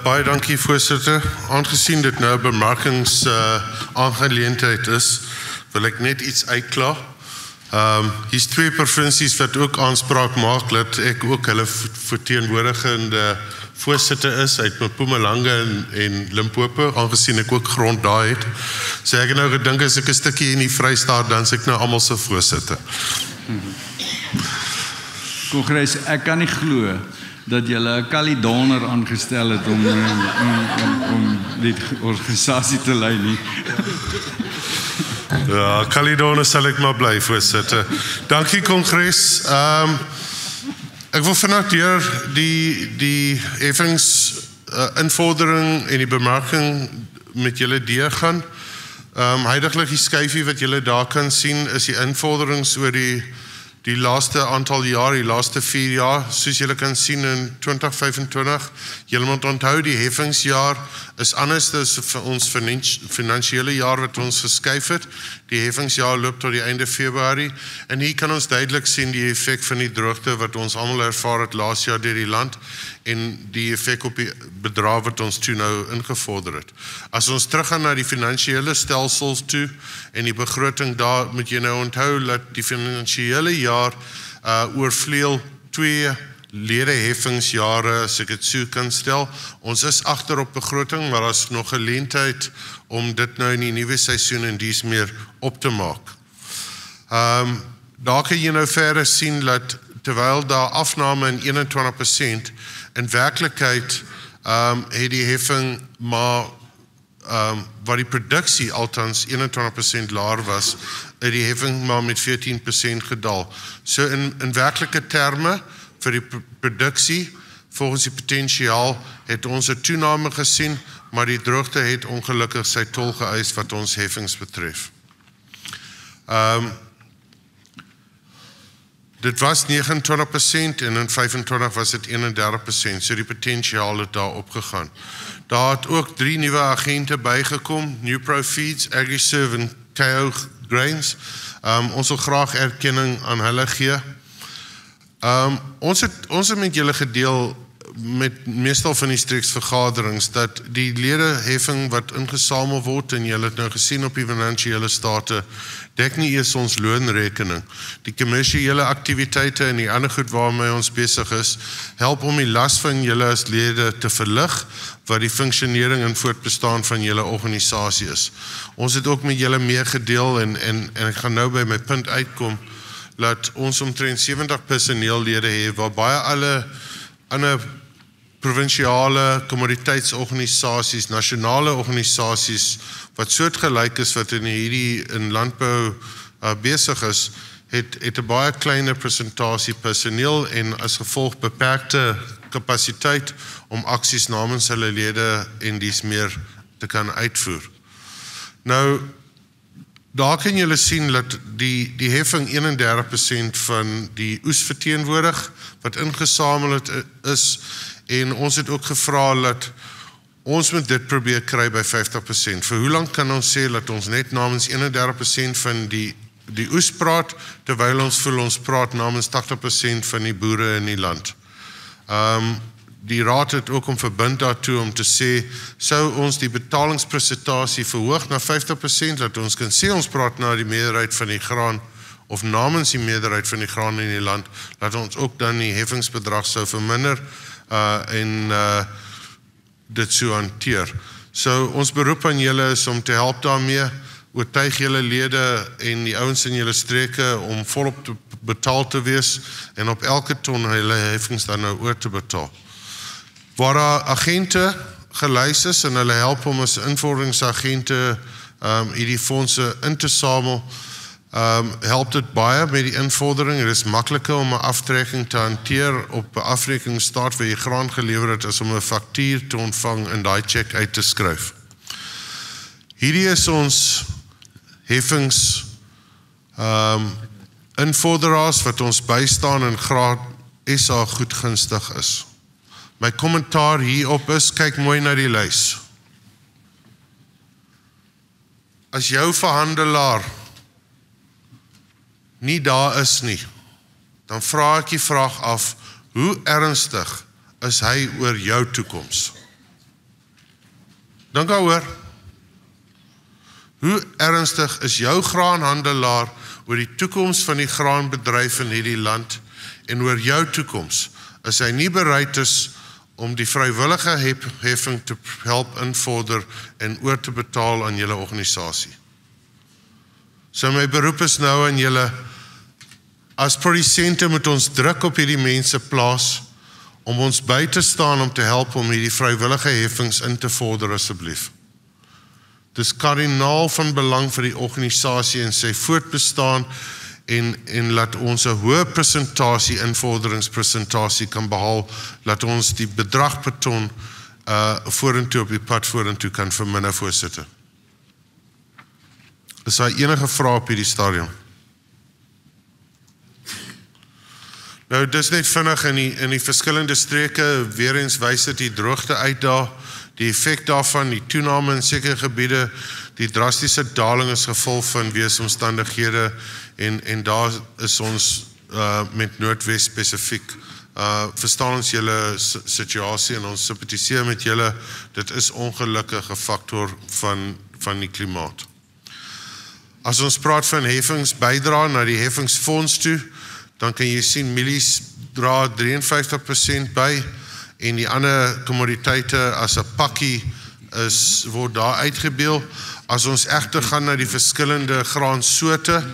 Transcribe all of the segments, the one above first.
Baie dankie voorsitter. Aangesien dit nou 'n bemarkingsaangeleentheid is, wil ek net iets uitklaar. Hier's 2 provinsies wat ook aanspraak maak dat ek ook hulle verteenwoordigende voorsitter is uit Mpumalanga en Limpopo, aangesien ek ook grond daar het. So ek het nou gedink as ek 'n stukkie in die Vrystaat, dan is ek nou almal se voorsitter. Kongres, ek kan nie glo dat julle 'n Caledoner aangestel het om die organisasie te lei nie. Ja, Caledoner sal ek maar bly, voorsitter. Dankie, Kongres. Ek wil vanaf deur die heffings invordering en die bemarking met julle deurgaan. Huidiglik die skyfie wat julle daar kan sien is die invorderings oor die laaste aantal jaar, die laaste 4 jaar, soos julle kan sien in 2025. Julle moet onthou die heffingsjaar is anders as vir ons finansiële jaar wat ons geskuif het. Die heffingsjaar loop tot die einde Februarie en hier kan ons duidelik sien die effek van die droogte wat ons almal ervaar het laas jaar deur die land en die effek op die bedrag wat ons toe nou ingevorder het. As ons teruggaan na die finansiële stelsels toe en die begroting daar, moet jy nou onthou dat die finansiële jaar oorvleuel 2 ledeheffingsjare, as ek dit so kan stel. Ons is agter op begroting, maar daar's nog geleentheid om dit nou in die nuwe seisoen en dies meer op te maak. Daar kan jy nou verder sien dat terwyl daar afname in 21%, in werklikheid het die heffing maar waar die produksie althans 21% laer was, het die heffing maar met 14% gedaal. So in werklike terme vir die produksie, volgens die potensiaal, het ons 'n toename gesien, maar die droogte het ongelukkig sy tol geëis wat ons heffings betref. Dit was 29% en in 25 was dit 31%, so die potensiaal het daar opgegaan. Daar het ook 3 nuwe agente bygekom, Newpro Feeds, AgriServe en KO Grains. Ons wil graag erkenning aan hulle gee. Ons het met julle gedeel met meestal van die streeksvergaderings dat die ledeheffing wat ingesamel word en julle het nou gesien op die finansiële state dek nie eers ons loonrekening. Die kommersiële aktiwiteite en die ander goed waarmee ons besig is, help om die las van julle as lede te verlig wat die funksionering en voortbestaan van julle organisasie is. Ons het ook met julle meegedeel en ek gaan nou by my punt uitkom dat ons omtrent 70 personeellede het waar baie alle ander provinsiale kommoditeitsorganisasies, nasionale organisasies wat soortgelyk is wat in landbou besig is, het 'n baie kleiner persentasie personeel en as gevolg beperkte kapasiteit om aksies namens hulle lede en dies meer te kan uitvoer. Nou, daar kan julle sien dat die heffing 31% van die oes verteenwoordig wat ingesamel het is en ons het ook gevra dat ons moet dit probeer kry by 50%. Vir hoe lank kan ons sê dat ons net namens 31% van die oes praat, terwyl ons voel ons praat namens 80% van die boere in die land. Die raad het ook om verbind daartoe om te sê, sou ons die betalingspresentasie verhoog na 50%, dat ons kan sê ons praat na die meerderheid van die graan, of namens die meerderheid van die graan in die land, dat ons ook dan die heffingsbedrag sou verminder, en dit so hanteer. So ons beroep aan julle is om te help daarmee, oortuig julle lede en die ouens in julle streke om volop te betaal te wees en op elke ton hulle heffings dan nou oor te betaal. Waar daar agente gelys is en hulle help om as invorderingsagente hierdie fondse in te samel, help dit baie met die invordering. Het is makliker om 'n aftrekking te hanteer op 'n afrekeningsstaat waar jy graan gelewer het as om 'n faktuur te ontvang en daai cheque uit te skryf. Hierdie is ons heffings invorderaars wat ons bystaan en graad SA goedgunstig is. My kommentaar hierop is, kyk mooi na die lys. As jou verhandelaar nie daar is nie, dan vra ek die vraag af, hoe ernstig is hy oor jou toekoms? Dink daaroor. Hoe ernstig is jou graanhandelaar oor die toekoms van die graanbedryf in hierdie land en oor jou toekoms, as hy nie bereid is om die vrywillige heffing te help invorder en oor te betaal aan julle organisasie. So my beroep is nou aan julle, as produsente moet ons druk op hierdie mense plaas, om ons by te staan om te help om hierdie vrywillige heffings in te vorder asseblief. Dit is kardinaal van belang vir die organisasie en sy voortbestaan en laat ons 'n hoë persentasie invorderingspresentasie kan behaal, laat ons die bedrag per ton vorentoe op die pad vorentoe kan verminder, voorsitter. Is daar enige vrae op hierdie stadium? Nou, dis net vinnig in die verskillende streke, weer eens wys dit die droogte uitdaag, die effek daarvan, die toename in sekere gebiede, die drastiese daling is gevolg van weeromstandighede en daar is ons met Noordwes spesifiek. Verstaan ons julle situasie en ons sympatiseer met julle, dit is ongelukkige factor van die klimaat. As ons praat van heffings bydra na die heffingsfonds toe, dan kan jy sien mielies dra 53% by en die ander kommoditeite as 'n pakkie word daar uitgebeel. As ons egter gaan na die verskillende graansoorte,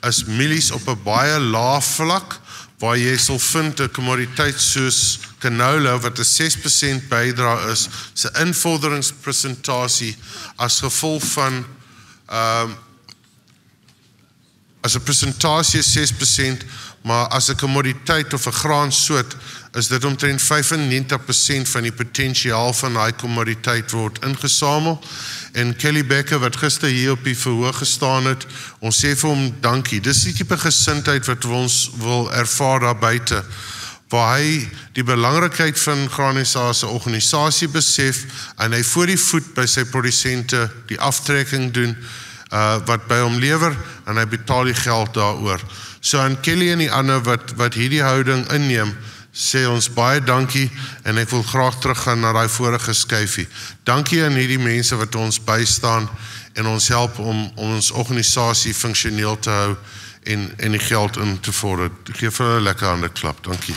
is mielies op 'n baie lae vlak waar jy sal vind 'n kommoditeit soos canola wat 'n 6% bydra is, se invorderingspresentasie as gevolg van as 'n presentasie 6%, maar as 'n kommoditeit of 'n graansoort is dit omtrent 95% van die potensiaal van daai kommoditeit word ingesamel. En Kelly Becker wat gister hier op die verhoog gestaan het, ons sê vir hom dankie. Dis die tipe gesindheid wat ons wil ervaar daar buite, waar hy die belangrikheid van Graan SA se organisasie besef en hy voor die voet by sy produsente die aftrekking doen wat by hom lewer en hy betaal die geld daaroor. So aan Kelly en die ander wat hierdie houding inneem, sê ons baie dankie en ek wil graag teruggaan na daai vorige skuifie. Dankie aan hierdie mense wat ons bystaan en ons help om ons organisasie funksioneel te hou en die geld in te vorder. Ek gee vir hulle 'n lekker hande klap. Dankie.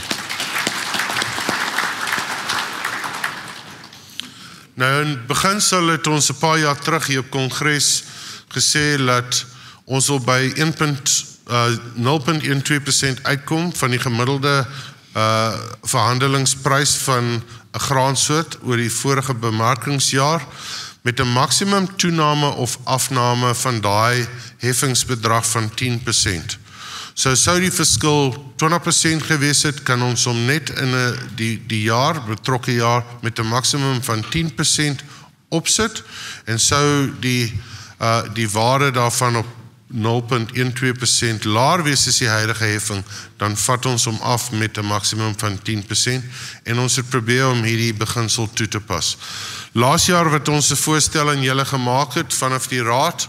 Nou in beginsel het ons 'n paar jaar terug hier op Kongres gesê dat ons wil by 0.12% uitkom van die gemiddelde verhandelingsprys van 'n graansoort oor die vorige bemarkingsjaar met 'n maksimum toename of afname van daai heffingsbedrag van 10%. So sou die verskil 20% gewees het, kan ons hom net in die jaar, betrokke jaar, met 'n maksimum van 10% opsit en sou die waarde daarvan op 0.12% laer wees as die huidige heffing, dan vat ons hom af met 'n maksimum van 10% en ons het probeer om hierdie beginsel toe te pas. Laas jaar wat ons 'n voorstel aan julle gemaak het vanaf die raad,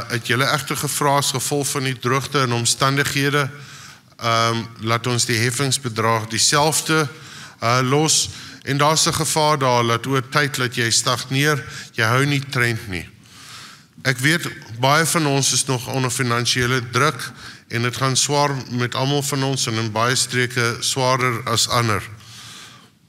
het julle egter gevra as gevolg van die droogte en omstandighede, laat ons die heffingsbedrag dieselfde los en daar's 'n gevaar daar dat oor tyd dat jy stagneer, jy hou nie trend nie. Ek weet, baie van ons is nog onder finansiële druk en dit gaan swaar met almal van ons en in baie streke swaarder as ander.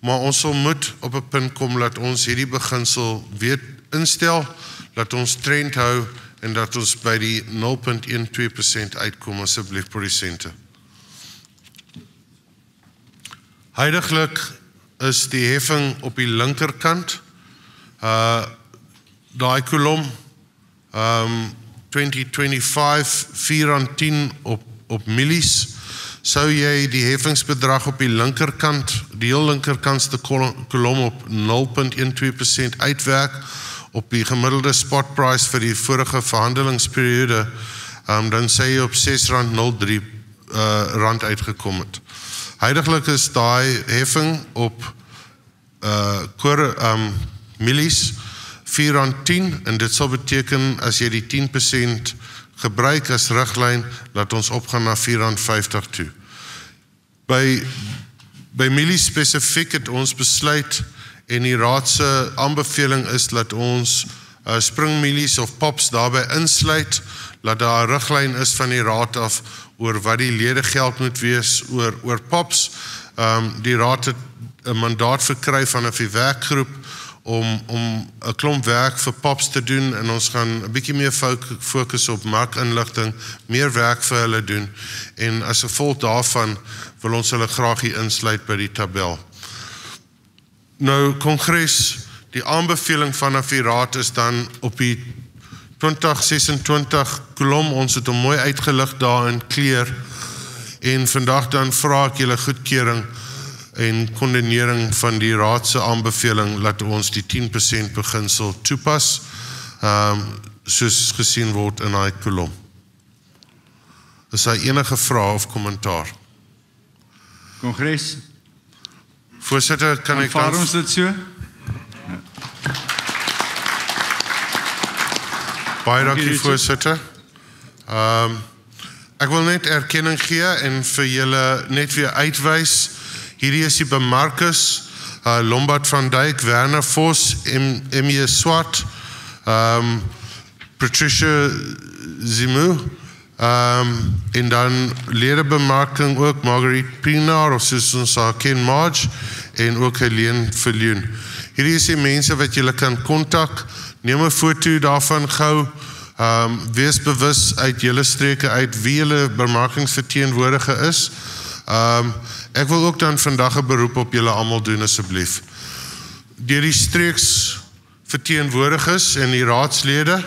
Maar ons sal moet op 'n punt kom dat ons hierdie beginsel weer instel, dat ons trend hou en dat ons by die 0.12% uitkom asseblief produsente. Huidiglik is die heffing op die linkerkant, daai kolom 2025 4.10 op mielies, sou jy die heffingsbedrag op die linkerkant, die heel linkerkantste kolom op 0.12% uitwerk op die gemiddelde spot price vir die vorige verhandelingsperiode, dan sê jy op R6.03 uitgekom het. Huidiglik is daai heffing op mielies R4.10 en dit sal beteken as jy die 10% gebruik as riglyn, laat ons opgaan na R4.50 toe. By mielies spesifiek het ons besluit en die raad se aanbeveling is dat ons springmielies of pops daarbey insluit, dat daar 'n riglyn is van die raad af oor wat die ledegeld moet wees oor pops. Die raad het 'n mandaat verkry vanaf die werkgroep om 'n klomp werk vir pops te doen, en ons gaan 'n bietjie meer fokus op markinligting, meer werk vir hulle doen, en as gevolg daarvan wil ons hulle graag hier insluit by die tabel. Nou, Kongres, die aanbeveling vanaf die raad is dan op die 2026 kolom, ons het hom mooi uitgelig daar in kleur, en vandag dan vra ek julle goedkeuring en kondonering van die raad se aanbeveling dat ons die 10% beginsel toepas, soos gesien word in daai kolom. Is daar enige vrae of kommentaar? Kongres, Voorsitter, kan ek aanvaar ons dit so? Baie dankie, voorsitter. Ek wil net erkenning gee en vir julle net weer uitwys. Hierdie is die bemarkers, Lombard van Dijk, Werner Vos, M.J. Swart, Patricia Zimu, en dan ledebemarking ook Marguerite Pienaar, of soos ons haar ken, Marge, en ook Helene Verloon. Hierdie is die mense wat julle kan kontak, neem 'n foto daarvan gou, wees bewus uit julle streke uit wie julle bemarkingsverteenwoordiger is. Ek wil ook dan vandag 'n beroep op julle almal doen asseblief. Deur die streeksverteenwoordigers en die raadslede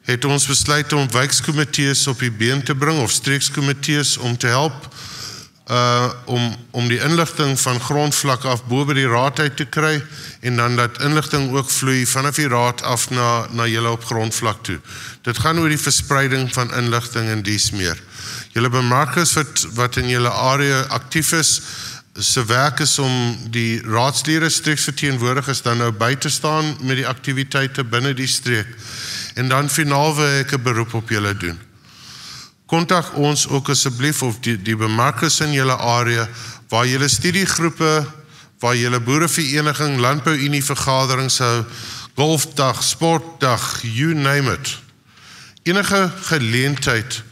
het ons besluit om wijkkomitees op die been te bring, of streekskomitees om te help om die inligting van grondvlak af bo by die raad uit te kry, en dan dat inligting ook vloei vanaf die raad af na julle op grondvlak toe. Dit gaan oor die verspreiding van inligting en dies meer. Julle bemarkers wat in julle area aktief is, se werk is om die raadslede streeksverteenwoordigers dan nou by te staan met die aktiwiteite binne die streek. En dan finaal wil ek 'n beroep op julle doen. Kontak ons ook asseblief of die bemarkers in julle area, waar julle studiegroepe, waar julle boerevereniging, landbouunie vergaderings hou, golfdag, sportdag, you name it. Enige geleentheid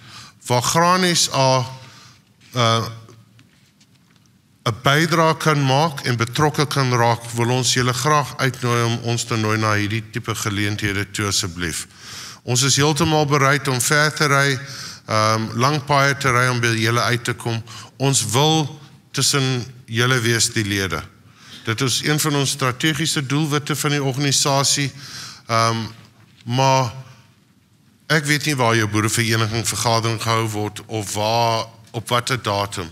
waar Graan SA 'n bydrae kan maak en betrokke kan raak, wil ons julle graag uitnooi om ons te nooi na hierdie tipe geleenthede toe asseblief. Ons is heeltemal bereid om ver te ry, lang paaie te ry om by julle uit te kom. Ons wil tussen julle wees die lede. Dit is een van ons strategiese doelwitte van die organisasie, maar ek weet nie waar jou boerevereniging vergadering gehou word of waar, op watter datum.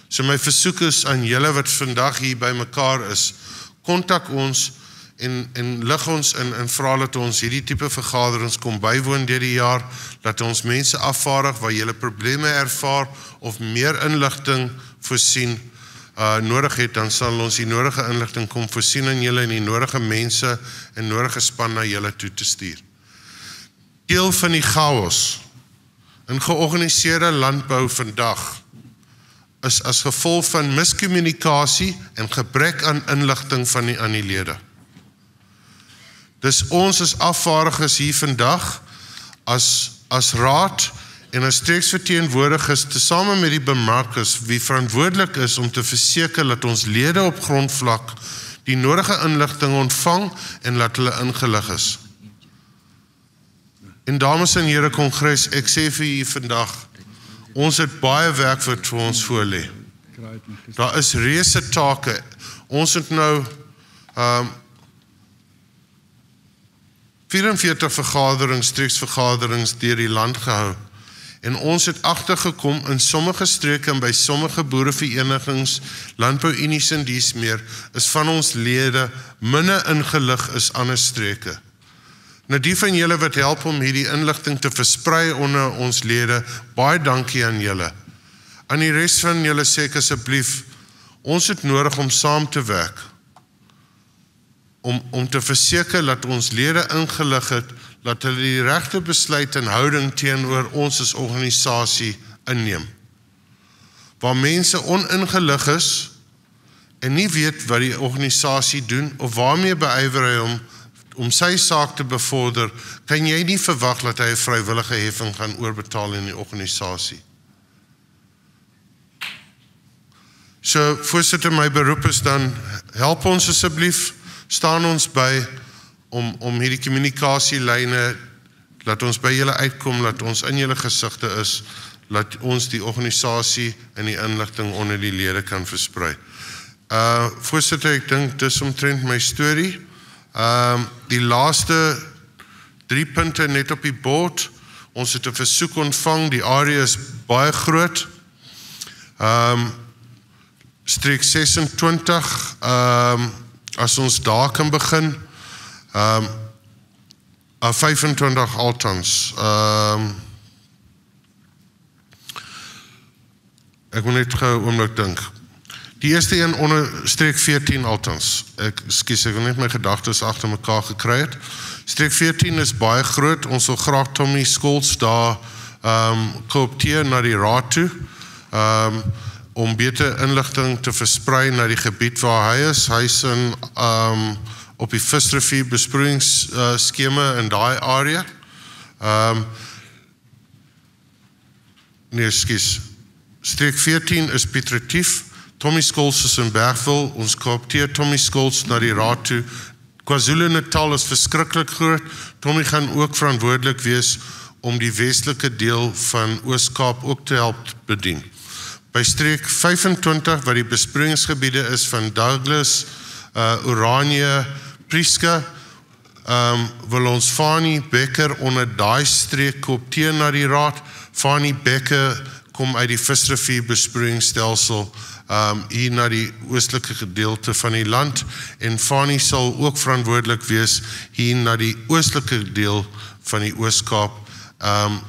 So my versoek is aan julle wat vandag hier by mekaar is, kontak ons en lig ons en vra dat ons hierdie tipe vergaderings kom bywoon deur die jaar, dat ons mense afvaardig waar julle probleme ervaar of meer inligting voorsien nodig het, dan sal ons die nodige inligting kom voorsien in julle en die nodige mense en nodige span na julle toe te stuur. Deel van die chaos in georganiseerde landbou vandag is as gevolg van miskommunikasie en gebrek aan inligting van aan die lede. Dus ons as afvaardigers hier vandag, as raad en as streeksverteenwoordigers, tesame met die bemarkers, wie verantwoordelik is om te verseker dat ons lede op grondvlak die nodige inligting ontvang en dat hulle ingelig is. En dames en here Kongres, ek sê vir julle vandag, ons het baie werk wat vir ons voorlê. Daar is reuse take. Ons het nou 44 vergaderings, streeksvergaderings deur die land gehou. En ons het agtergekom in sommige streke en by sommige boereverenigings, landbouunies en dies meer, is van ons lede minder ingelig as ander streke. Nou die van julle wat help om hierdie inligting te versprei onder ons lede, baie dankie aan julle. Aan die res van julle sê ek asseblief, ons het nodig om saam te werk, om te verseker dat ons lede ingelig het, dat hulle die regte besluit en houding teenoor ons as organisasie inneem. Waar mense oningelig is en nie weet wat die organisasie doen of waarmee beywer hy om sy saak te bevorder, kan jy nie verwag dat hy 'n vrywillige heffing gaan oorbetaal in die organisasie. So, voorsitter, my beroep is dan, help ons asseblief, staan ons by om hierdie kommunikasielyne, laat ons by julle uitkom, laat ons in julle gesigte is, laat ons die organisasie en die inligting onder die lede kan versprei. Voorsitter, ek dink dis omtrent my storie. Die laaste 3 punte net op die bord. Ons het 'n versoek ontvang, die area is baie groot. Streek 26, as ons daar kan begin, 25 altans. Ek moet net gou 'n oomblik dink. Die eerste een onder streek 14 altans. Ek wil net my gedagtes agter mekaar gekry het. Streek 14 is baie groot. Ons wil graag Tommy Scholes daar koopteer na die raad toe. Om beter inligting te versprei na die gebied waar hy is. Hy is in op die visrivier besproeiingsskema in daai area. Streek 14 is Piet Retief. Tommy Scholes is in Bergville. Ons koopteer Tommy Scholes na die raad toe. KwaZulu-Natal is verskriklik groot. Tommy gaan ook verantwoordelik wees om die westelike deel van Oos-Kaap ook te help bedien. By streek 25, wat die besproeiingsgebiede is van Douglas, Oranje, Prieska, wil ons Fanie Becker onder daai streek koopteer na die raad. Fanie Becker kom uit die visrivier besproeiingsstelsel hier na die oostelike gedeelte van die land, en Fanie sal ook verantwoordelik wees hier na die oostelike deel van die Oos-Kaap.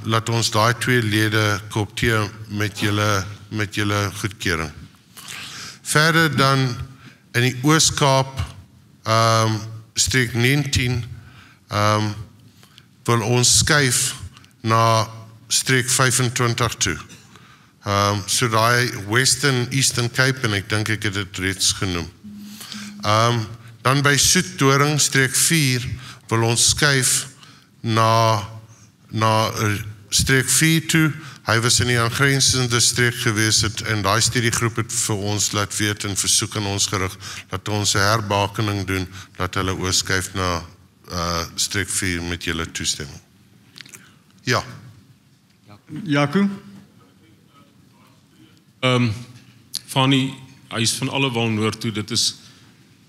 Laat ons daai 2 lede koopteer met julle goedkeuring. Verder dan in die Oos-Kaap, streek 19, wil ons skuif na streek 25 toe. So daai Western Eastern Cape, en ek dink ek het dit reeds genoem. Dan by Soetdoring, streek 4, wil ons skuif na streek 4 toe. Hy was in die aangrensende streek gewees het, en daai studiegroep het vir ons laat weet en versoek aan ons gerig, dat ons 'n herbakening doen, dat hulle oorskuif na streek 4 met julle toestemming. Ja. Jaco? Fanie, hy is van Allewal Noord toe, dit is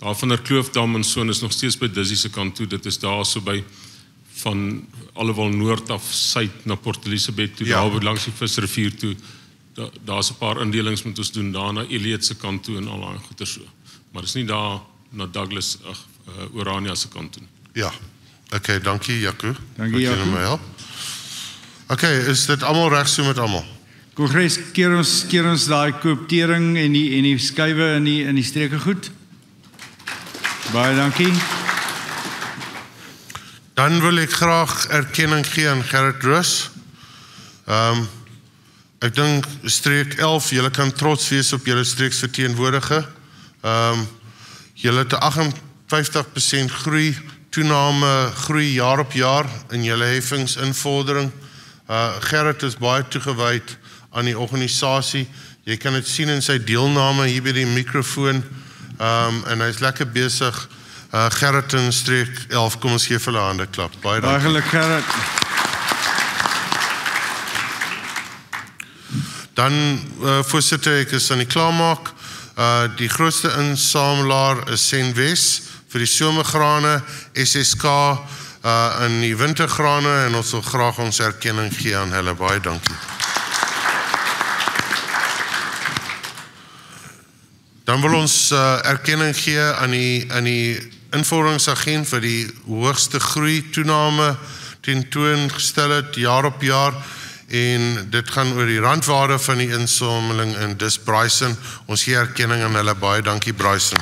daar van der Kloofdam en so, is nog steeds by Dizzy se kant toe, dit is daar so by van Allewal Noord af suid na Port Elizabeth toe, daar langs die visrivier toe, daar's 'n paar indelings moet ons doen, daar na Elliot se kant toe en al daai goeie so. Maar is nie daar na Douglas, Orania se kant toe. Ja, okay, dankie Jaco. Dankie Jaco. Okay, is dit almal reg so met almal? Kongres, keer ons daai kooptering en die skuwe in die streke goed. Baie dankie. Dan wil ek graag erkenning gee aan Gerrit Rus. Ek dink streek 11, julle kan trots wees op julle streeksverteenwoordiger. Julle het 'n 58% groei jaar op jaar in julle heffingsinvordering. Gerrit is baie toegewyd aan die organisasie. Jy kan dit sien in sy deelname hier by die mikrofoon, en hy is lekker besig. Gerrit in streek 11, kom ons gee vir hulle hande klap. Baie dankie. Eigenlijk Gerrit. Dan, voorsitter, ek is aan die klaarmaak. Die grootste insamelaar is Senwes vir die somergrane, SSK in die wintergrane, en ons wil graag ons erkenning gee aan hulle. Baie dankie. Dan wil ons erkenning gee aan die invorderingsagent vir die hoogste groei toename tentoongestel het jaar op jaar, en dit gaan oor die randwaarde van die insameling, en dis Bryson. Ons gee erkenning aan hulle. Baie dankie Bryson.